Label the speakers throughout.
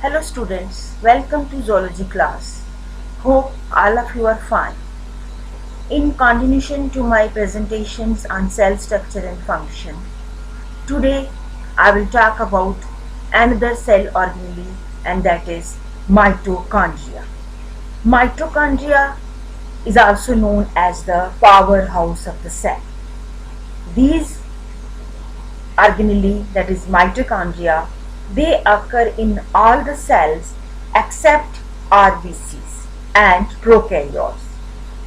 Speaker 1: Hello students, welcome to zoology class. Hope all of you are fine. In continuation to my presentations on cell structure and function, today I will talk about another cell organelle, and that is mitochondria. Mitochondria is also known as the powerhouse of the cell. These organelle, that is mitochondria, they occur in all the cells except RBCs and prokaryotes.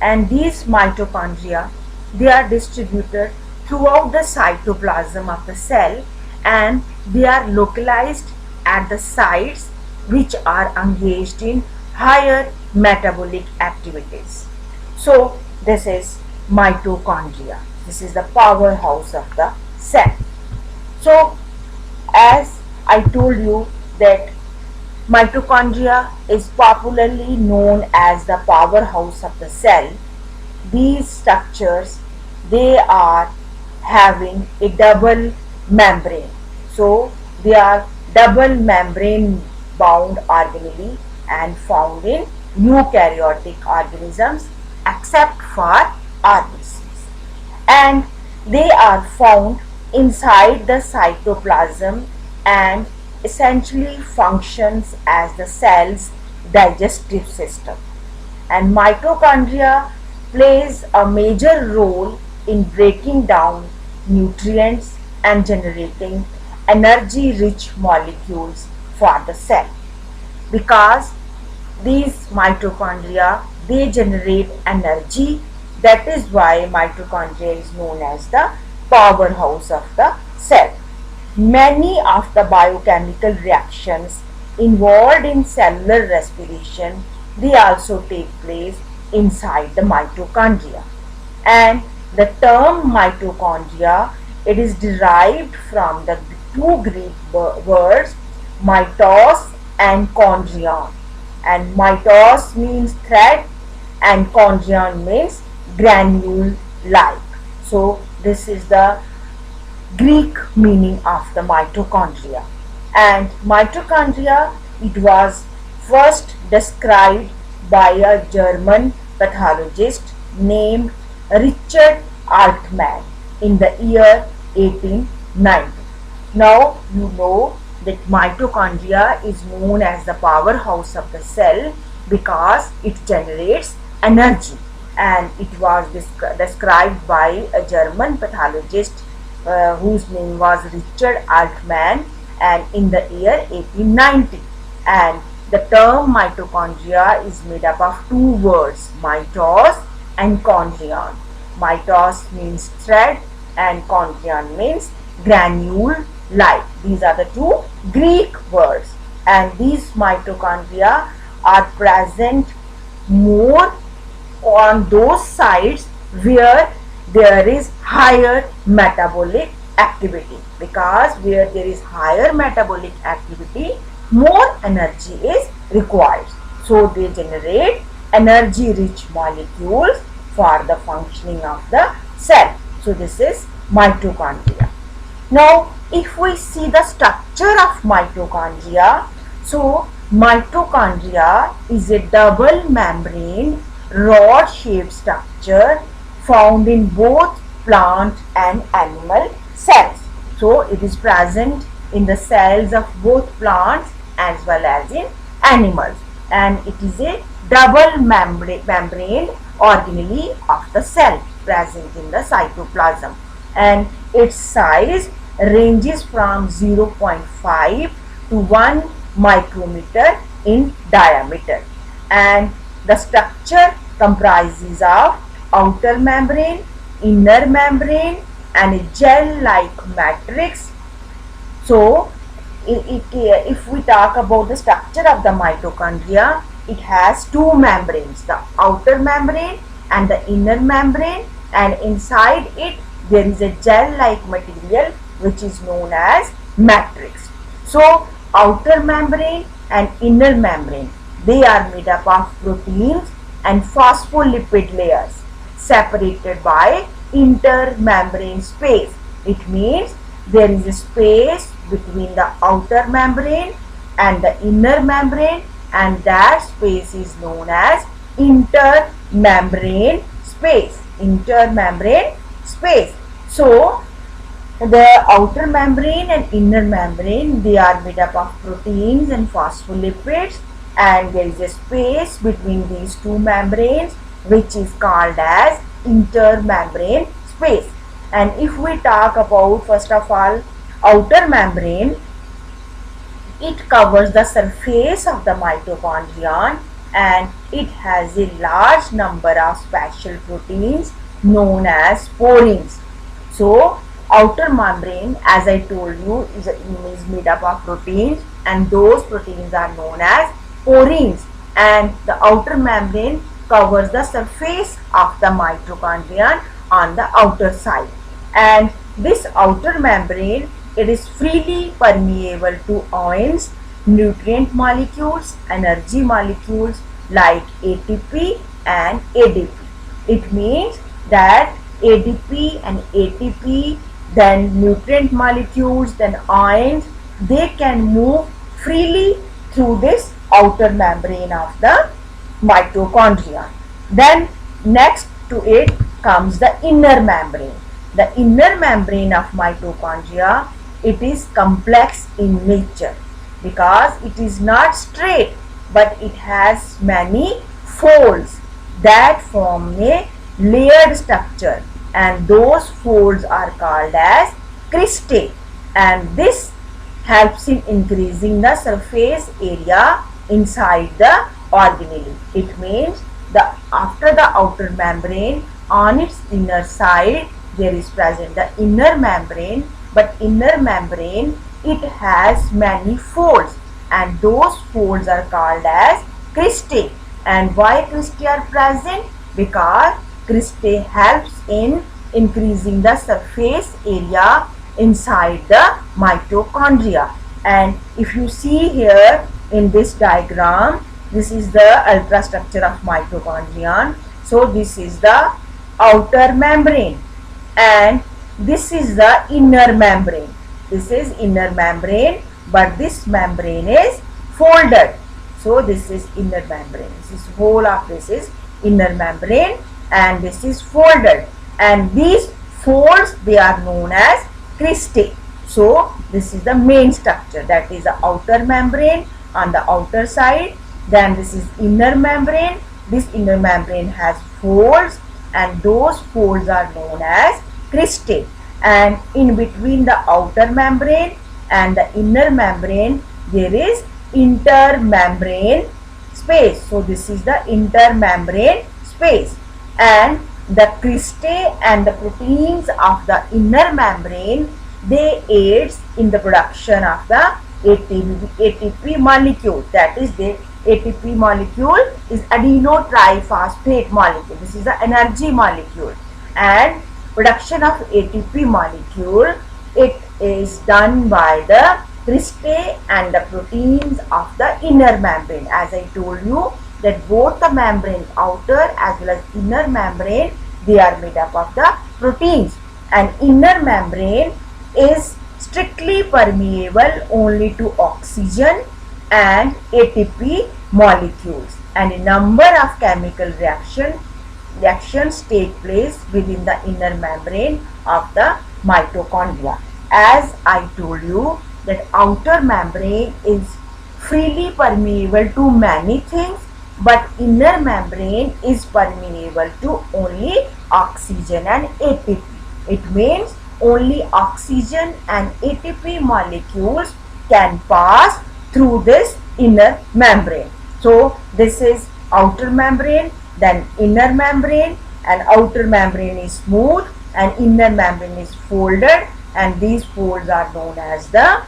Speaker 1: And these mitochondria, they are distributed throughout the cytoplasm of the cell, and they are localized at the sites which are engaged in higher metabolic activities. So this is mitochondria. This is the powerhouse of the cell. So as I told you that mitochondria is popularly known as the powerhouse of the cell, these structures, they are having a double membrane. So they are double membrane bound organelle and found in eukaryotic organisms except for RBCs. And they are found inside the cytoplasm and essentially functions as the cell's digestive system. And mitochondria plays a major role in breaking down nutrients and generating energy-rich molecules for the cell. Because these mitochondria, they generate energy, that is why mitochondria is known as the powerhouse of the cell. Many of the biochemical reactions involved in cellular respiration, they also take place inside the mitochondria. And the term mitochondria, it is derived from the two Greek words mitos and chondrion. And mitos means thread and chondrion means granule-like. So this is the Greek meaning of the mitochondria. And mitochondria, it was first described by a German pathologist named Richard Altman in the year 1890. Now you know that mitochondria is known as the powerhouse of the cell because it generates energy, and it was described by a German pathologist whose name was Richard Altman, and in the year 1890. And the term mitochondria is made up of two words, mitos and chondrion. Mitos means thread and chondrion means granule-like. These are the two Greek words, and these mitochondria are present more on those sites where there is higher metabolic activity, because where there is higher metabolic activity, more energy is required. So they generate energy rich molecules for the functioning of the cell. So this is mitochondria. Now if we see the structure of mitochondria, so mitochondria is a double membrane rod shaped structure found in both plant and animal cells. So it is present in the cells of both plants as well as in animals, and it is a double membrane organelle of the cell present in the cytoplasm, and its size ranges from 0.5 to 1 micrometer in diameter, and the structure comprises of outer membrane, inner membrane, and a gel-like matrix. So if we talk about the structure of the mitochondria, it has two membranes, the outer membrane and the inner membrane, and inside it there is a gel-like material which is known as matrix. So outer membrane and inner membrane, they are made up of proteins and phospholipid layers separated by intermembrane space. It means there is a space between the outer membrane and the inner membrane, and that space is known as intermembrane space. Intermembrane space. So the outer membrane and inner membrane, they are made up of proteins and phospholipids, and there is a space between these two membranes which is called as intermembrane space. And if we talk about, first of all, outer membrane, it covers the surface of the mitochondrion, and it has a large number of special proteins known as porins. So outer membrane, as I told you, is made up of proteins, and those proteins are known as porins, and the outer membrane covers the surface of the mitochondrion on the outer side. And this outer membrane, it is freely permeable to ions, nutrient molecules, energy molecules like ATP and ADP. It means that ADP and ATP, then nutrient molecules, then ions, they can move freely through this outer membrane of the mitochondria. Then next to it comes the inner membrane. The inner membrane of mitochondria, it is complex in nature because it is not straight, but it has many folds that form a layered structure, and those folds are called as cristae, and this helps in increasing the surface area inside the organelle. It means after the outer membrane, on its inner side there is present the inner membrane, but inner membrane, it has many folds, and those folds are called as cristae. And why cristae are present? Because cristae helps in increasing the surface area inside the mitochondria. And if you see here in this diagram, this is the ultrastructure of mitochondrion. So this is the outer membrane, and this is the inner membrane. This is inner membrane, but this membrane is folded. So this is inner membrane. This is whole of this is inner membrane, and this is folded. And these folds, they are known as cristae. So this is the main structure, that is the outer membrane on the outer side. Then this is inner membrane. This inner membrane has folds, and those folds are known as cristae. And in between the outer membrane and the inner membrane, there is intermembrane space. So this is the intermembrane space, and the cristae and the proteins of the inner membrane, they aids in the production of the ATP molecule. That is, the ATP molecule is adenine triphosphate molecule. This is the energy molecule, and production of ATP molecule, it is done by the cristae and the proteins of the inner membrane. As I told you that both the membrane, outer as well as inner membrane, they are made up of the proteins, and inner membrane is strictly permeable only to oxygen and ATP molecules, and a number of chemical reactions take place within the inner membrane of the mitochondria. As I told you that outer membrane is freely permeable to many things, but inner membrane is permeable to only oxygen and ATP. It means only oxygen and ATP molecules can pass through this inner membrane. So this is outer membrane, then inner membrane, and outer membrane is smooth and inner membrane is folded, and these folds are known as the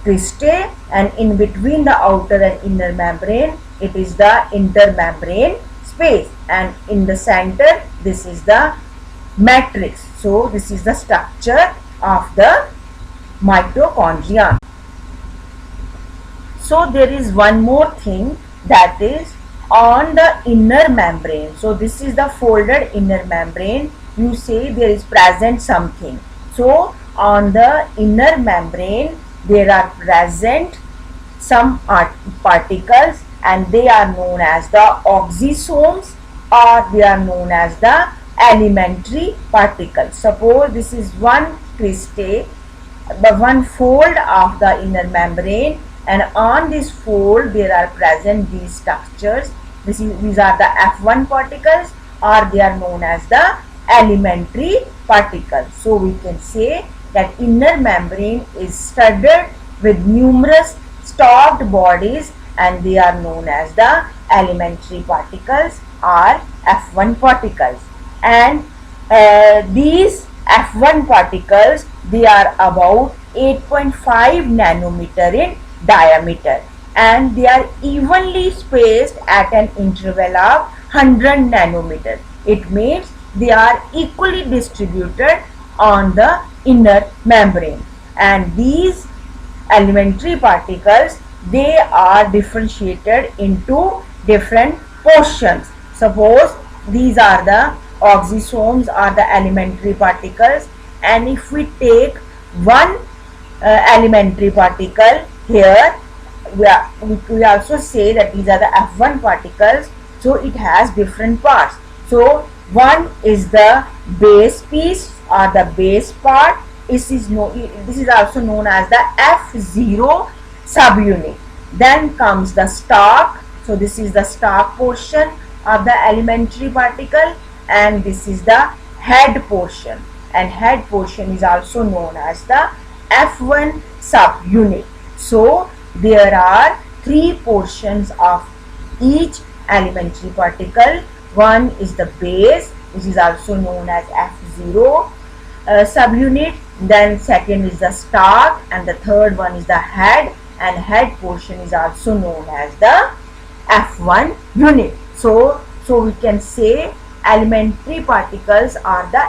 Speaker 1: cristae, and in between the outer and inner membrane, it is the intermembrane space, and in the center, this is the matrix. So this is the structure of the mitochondria. So there is one more thing, that is on the inner membrane. So this is the folded inner membrane. You say there is present something. So on the inner membrane, there are present some particles, and they are known as the oxysomes, or they are known as the elementary particles. Suppose this is one cristae, the one fold of the inner membrane, and on this fold there are present these structures. These are the F1 particles, or they are known as the elementary particles. So we can say that inner membrane is studded with numerous stopped bodies, and they are known as the elementary particles or F1 particles. And these F1 particles, they are about 8.5 nanometer in diameter, and they are evenly spaced at an interval of 100 nanometer. It means they are equally distributed on the inner membrane. And these elementary particles, they are differentiated into different portions. Suppose these are the oxysomes or the elementary particles, and if we take one elementary particle here, we also say that these are the F1 particles, so it has different parts. So one is the base piece or the base part. This is also known as the F0 subunit. Then comes the stalk. So this is the stalk portion of the elementary particle, and this is the head portion, and head portion is also known as the F1 subunit. So there are three portions of each elementary particle. One is the base, which is also known as F0 subunit. Then second is the stalk, and the third one is the head, and head portion is also known as the F1 unit. So we can say elementary particles are the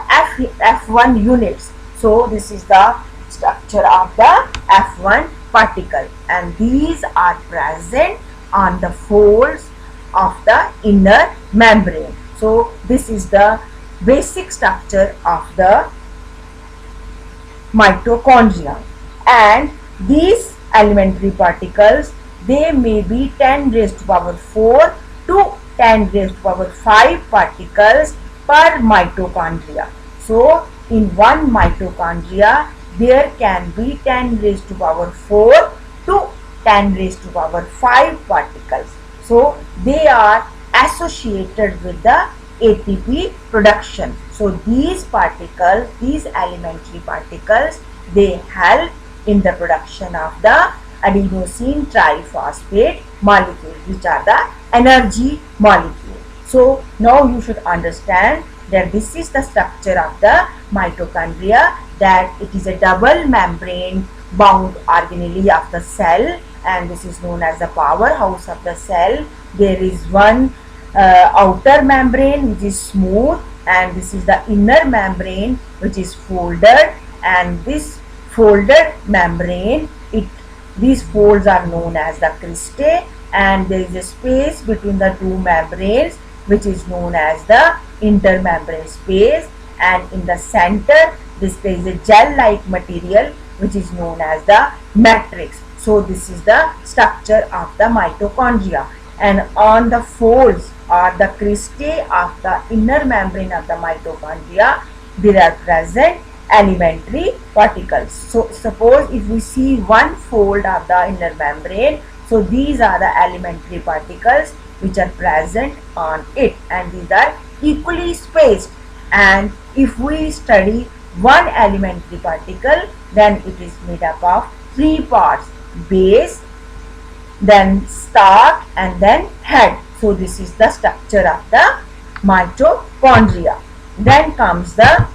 Speaker 1: F1 units. So this is the structure of the F1 particle, and these are present on the folds of the inner membrane. So this is the basic structure of the mitochondria. And these elementary particles, they may be 10 raised to power 4 to 10 raised to power 5 particles per mitochondria. So in one mitochondria, there can be 10 raised to power 4 to 10 raised to power 5 particles. So they are associated with the ATP production. So these particles, these elementary particles, they help in the production of the adenosine triphosphate molecule, which are the energy molecule. So now you should understand that this is the structure of the mitochondria, that it is a double membrane bound organelle of the cell, and this is known as the powerhouse of the cell. There is one outer membrane which is smooth, and this is the inner membrane which is folded, and this folded membrane, these folds are known as the cristae, and there is a space between the two membranes which is known as the intermembrane space, and in the center there is a gel-like material which is known as the matrix. So this is the structure of the mitochondria, and on the folds or the cristae of the inner membrane of the mitochondria, there are present elementary particles. So suppose if we see one fold of the inner membrane, so these are the elementary particles which are present on it, and these are equally spaced. And if we study one elementary particle, then it is made up of three parts: base, then stalk, and then head. So this is the structure of the mitochondria. Then comes the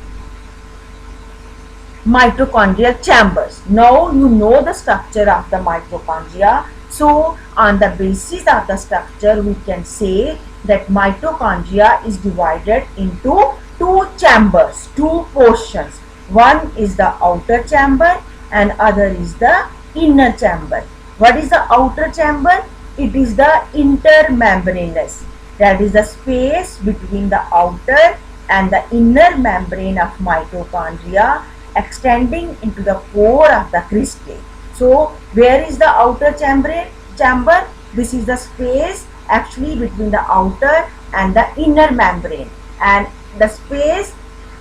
Speaker 1: mitochondrial chambers. Now you know the structure of the mitochondria. So on the basis of the structure, we can say that mitochondria is divided into two chambers, two portions. One is the outer chamber and other is the inner chamber. What is the outer chamber? It is the intermembranous. That is the space between the outer and the inner membrane of mitochondria, extending into the core of the cristae. So where is the outer membrane? chamber. This is the space actually between the outer and the inner membrane, and the space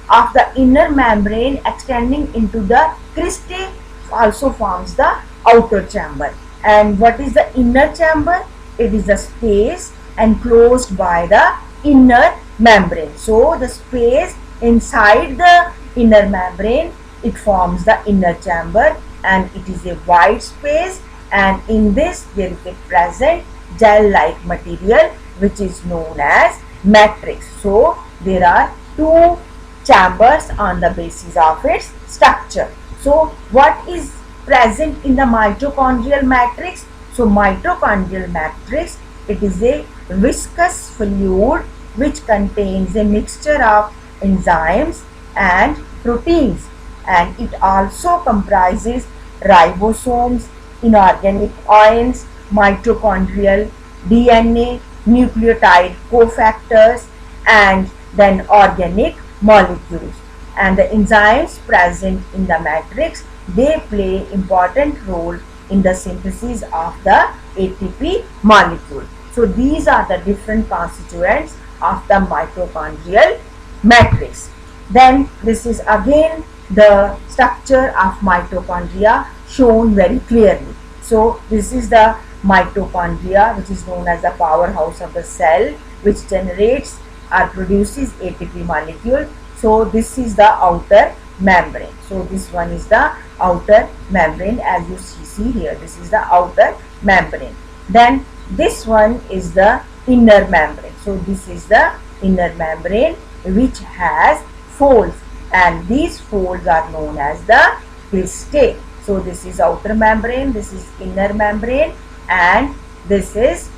Speaker 1: of the inner membrane extending into the cristae also forms the outer chamber. And what is the inner chamber? It is the space enclosed by the inner membrane. So the space inside the inner membrane, it forms the inner chamber, and it is a wide space, and in this there is a present gel-like material which is known as matrix. So there are two chambers on the basis of its structure. So what is present in the mitochondrial matrix? So mitochondrial matrix, it is a viscous fluid which contains a mixture of enzymes and proteins, and it also comprises ribosomes, inorganic ions, mitochondrial DNA, nucleotide cofactors, and then organic molecules. And the enzymes present in the matrix, they play important role in the synthesis of the ATP molecule. So these are the different constituents of the mitochondrial matrix. Then this is again the structure of mitochondria shown very clearly. So this is the mitochondria, which is known as the powerhouse of the cell, which generates or produces ATP molecule. So this is the outer membrane. So this one is the outer membrane, as you see here. This is the outer membrane. Then this one is the inner membrane. So this is the inner membrane which has folds, and these folds are known as the cristae. So this is outer membrane, this is inner membrane, and this is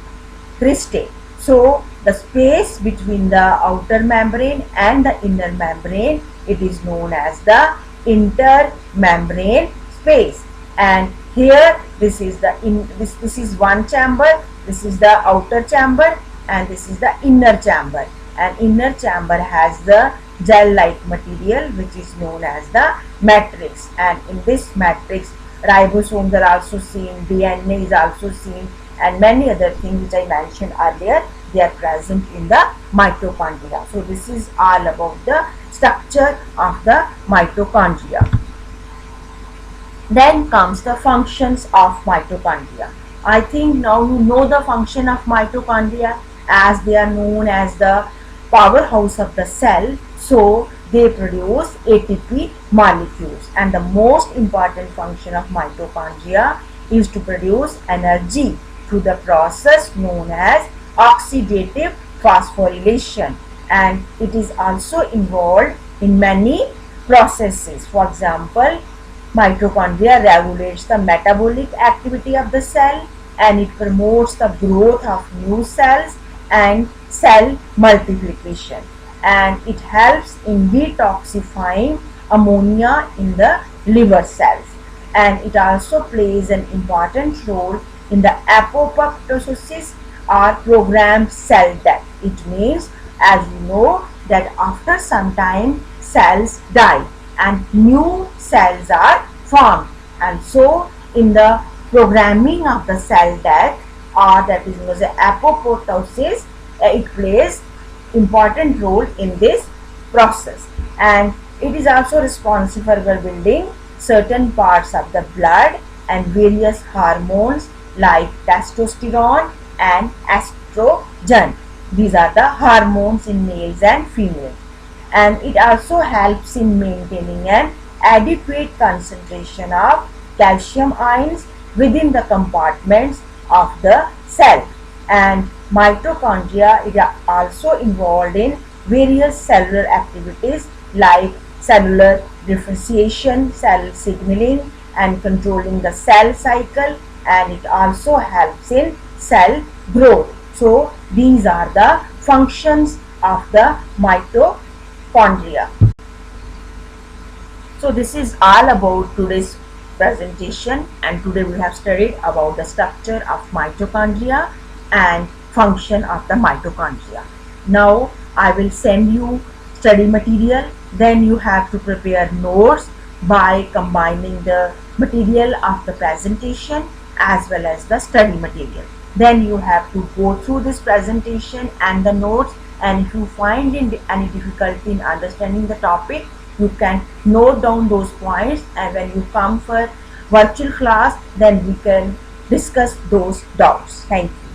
Speaker 1: cristae. So the space between the outer membrane and the inner membrane, it is known as the intermembrane space. And here this is the this is one chamber, this is the outer chamber, and this is the inner chamber. And inner chamber has the gel-like material which is known as the matrix, and in this matrix ribosomes are also seen, DNA is also seen, and many other things which I mentioned earlier, they are present in the mitochondria. So this is all about the structure of the mitochondria. Then comes the functions of mitochondria. I think now you know the function of mitochondria, as they are known as the powerhouse of the cell. So they produce ATP molecules, and the most important function of mitochondria is to produce energy through the process known as oxidative phosphorylation, and it is also involved in many processes. For example, mitochondria regulates the metabolic activity of the cell, and it promotes the growth of new cells and cell multiplication, and it helps in detoxifying ammonia in the liver cells, and it also plays an important role in the apoptosis or programmed cell death. It means, as you know, that after some time cells die and new cells are formed, and so in the programming of the cell death, or that is known as apoptosis, it plays important role in this process, and it is also responsible for building certain parts of the blood and various hormones like testosterone and estrogen. These are the hormones in males and females, and it also helps in maintaining an adequate concentration of calcium ions within the compartments of the cell. And mitochondria is also involved in various cellular activities like cellular differentiation, cell signaling, and controlling the cell cycle, and it also helps in cell growth. So these are the functions of the mitochondria. So this is all about today's presentation, and today we have studied about the structure of mitochondria and function of the mitochondria. Now I will send you study material, then you have to prepare notes by combining the material of the presentation as well as the study material. Then you have to go through this presentation and the notes, and if you find any difficulty in understanding the topic, you can note down those points, and when you come for virtual class, then we can discuss those doubts. Thank you.